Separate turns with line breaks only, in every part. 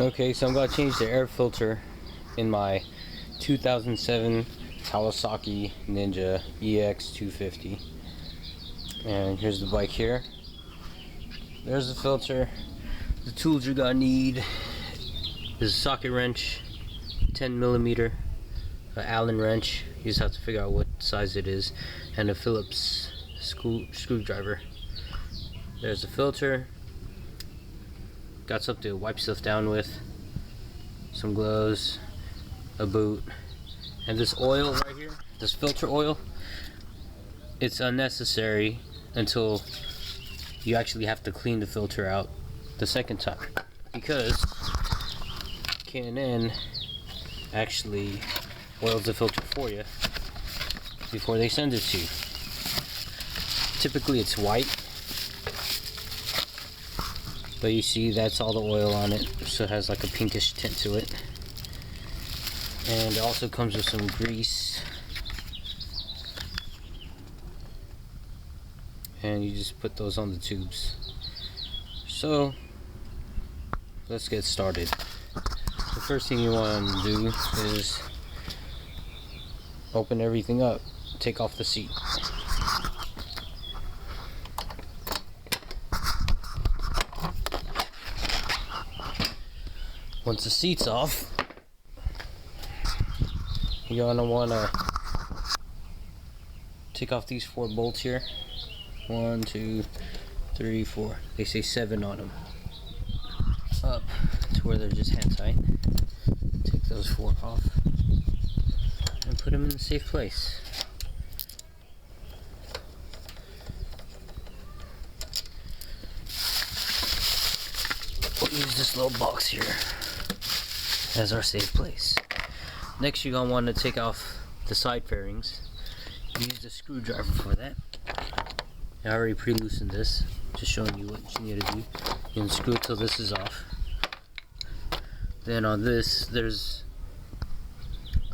Okay, so I'm going to change the air filter in my 2007 Kawasaki Ninja ex250. And here's the bike here. There's the filter. The tools you're going to need is a socket wrench, 10mm, an Allen wrench. You just have to figure out what size it is, and a Phillips screwdriver. There's the filter. Got something to wipe stuff down with, some gloves, a boot, and this oil right here, this filter oil. It's unnecessary until you actually have to clean the filter out the second time, because K&N actually oils the filter for you before they send it to you. Typically it's white, but you see that's all the oil on it, so it has like a pinkish tint to it. And it also comes with some grease, and you just put those on the tubes. So let's get started. The first thing you want to do is open everything up, take off the seat. Once the seat's off, you're gonna want to take off these 4 bolts here. 1, 2, 3, 4. They say 7 on them. Up to where they're just hand tight. Take those 4 off and put them in a safe place. We'll use this little box here as our safe place. Next, you're gonna want to take off the side fairings. Use the screwdriver for that. I already pre-loosened this, just showing you what you need to do. You can screw it till this is off. Then on this, there's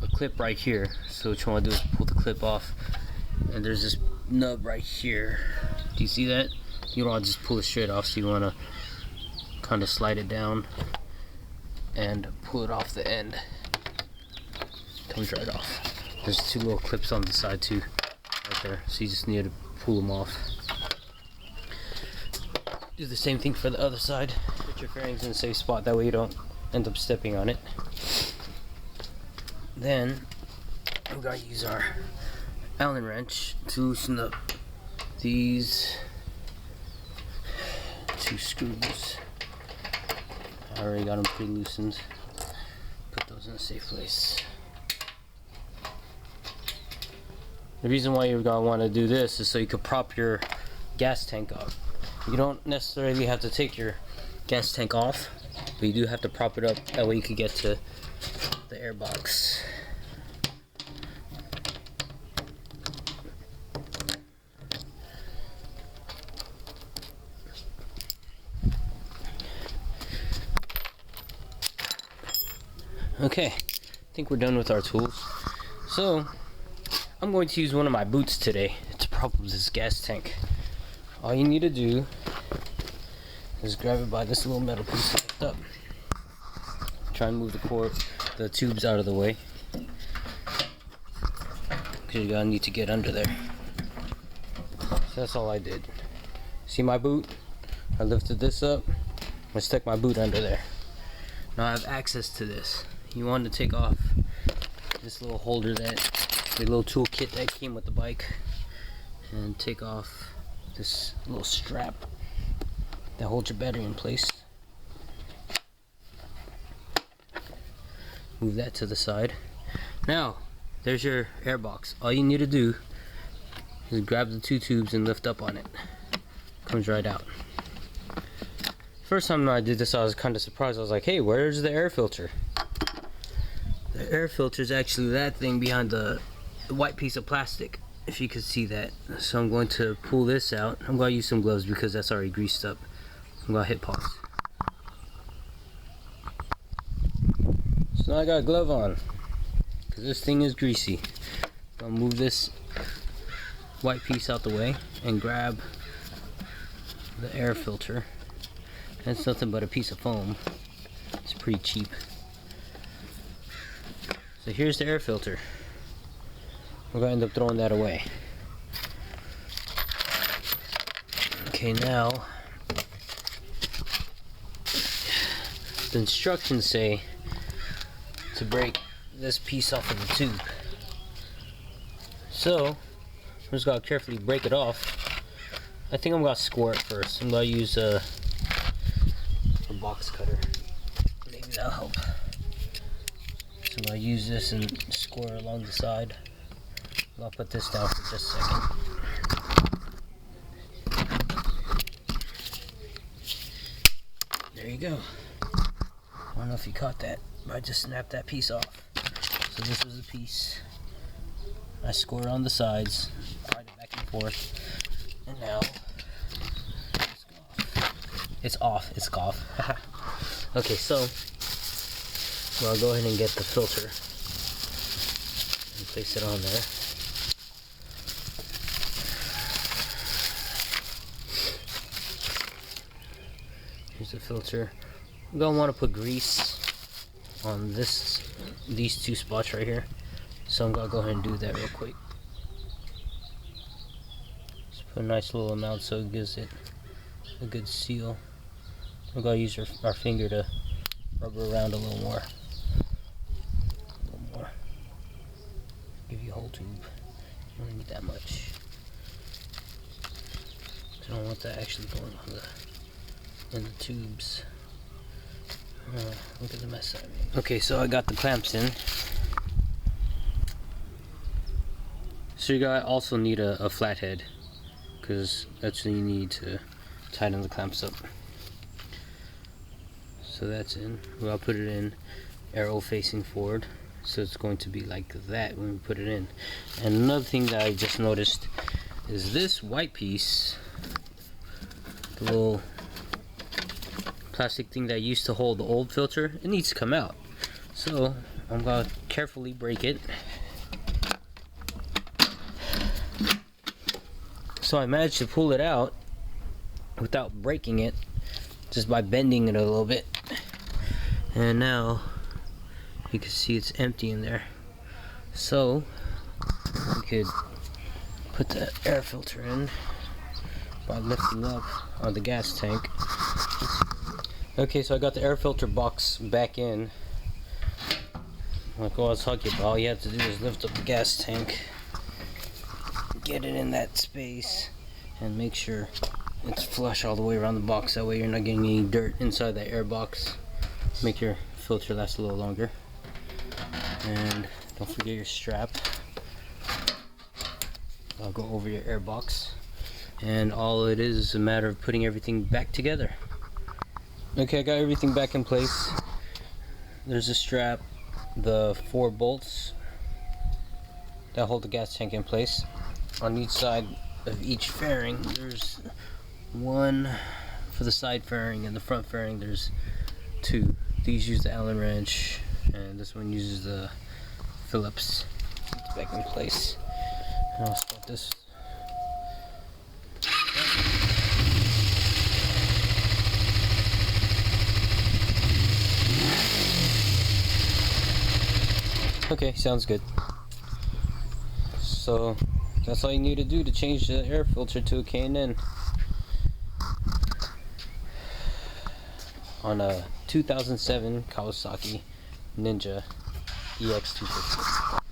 a clip right here. So what you want to do is pull the clip off, and there's this nub right here. Do you see that? You don't want to just pull it straight off, so you want to kind of slide it down and pull it off the end. Comes right off. There's 2 little clips on the side too, right there, so you just need to pull them off. Do the same thing for the other side. Put your fairings in a safe spot, that way you don't end up stepping on it. Then we're going to use our Allen wrench to loosen up these 2 screws. I already got them pre-loosened. Put those in a safe place. The reason why you're going to want to do this is so you can prop your gas tank up. You don't necessarily have to take your gas tank off, but you do have to prop it up. That way you can get to the air box. Okay, I think we're done with our tools. So I'm going to use one of my boots today to prop up this gas tank. All you need to do is grab it by this little metal piece and lift up. Try and move the tubes out of the way, because you're gonna need to get under there. So that's all I did. See my boot? I lifted this up. I stuck my boot under there. Now I have access to this. You want to take off this little holder, the little tool kit that came with the bike, and take off this little strap that holds your battery in place. Move that to the side. Now there's your air box. All you need to do is grab the 2 tubes and lift up on it. Comes right out. First time I did this, I was kind of surprised. I was like, hey, where's the air filter? The air filter is actually that thing behind the white piece of plastic, if you could see that. So I'm going to pull this out. I'm going to use some gloves because that's already greased up. I'm going to hit pause. So now I got a glove on, because this thing is greasy. I'll move this white piece out the way and grab the air filter. It's nothing but a piece of foam. It's pretty cheap. So here's the air filter. We're gonna end up throwing that away. Okay, now the instructions say to break this piece off of the tube. So I'm just gonna carefully break it off. I think I'm gonna score it first. I'm gonna use a box cutter. Maybe that'll help. So I'm gonna use this and score along the side. I'll put this down for just a second. There you go. I don't know if you caught that, but I just snapped that piece off. So this was a piece. I score on the sides, slide it back and forth, and now it's off. It's off. Okay, so I'll go ahead and get the filter and place it on there. Here's the filter. We're gonna want to put grease on these two spots right here. So I'm gonna go ahead and do that real quick. Just put a nice little amount so it gives it a good seal. We're gonna use our finger to rub it around a little more. Give you a whole tube. You don't need that much. I don't want that actually going on in the tubes. Look at the mess I made. Okay, so I got the clamps in. So you guys also need a flathead, because that's what you need to tighten the clamps up. So that's in. I'll put it in arrow facing forward, so it's going to be like that when we put it in. And another thing that I just noticed is this white piece, the little plastic thing that used to hold the old filter, it needs to come out. So I'm gonna carefully break it. So I managed to pull it out without breaking it, just by bending it a little bit. And now you can see it's empty in there. So we could put the air filter in by lifting up on the gas tank. Okay, so I got the air filter box back in. Like I was talking about, all you have to do is lift up the gas tank, get it in that space, and make sure it's flush all the way around the box. That way you're not getting any dirt inside that air box. Make your filter last a little longer. And don't forget your strap. I'll go over your air box. And all it is a matter of putting everything back together. Okay, I got everything back in place. There's a strap, the 4 bolts that hold the gas tank in place. On each side of each fairing, there's one for the side fairing, and the front fairing there's 2. These use the Allen wrench, and this one uses the Phillips. It's back in place. And I'll spot this. Okay, sounds good. So that's all you need to do to change the air filter to a K&N on a 2007 Kawasaki Ninja ex250.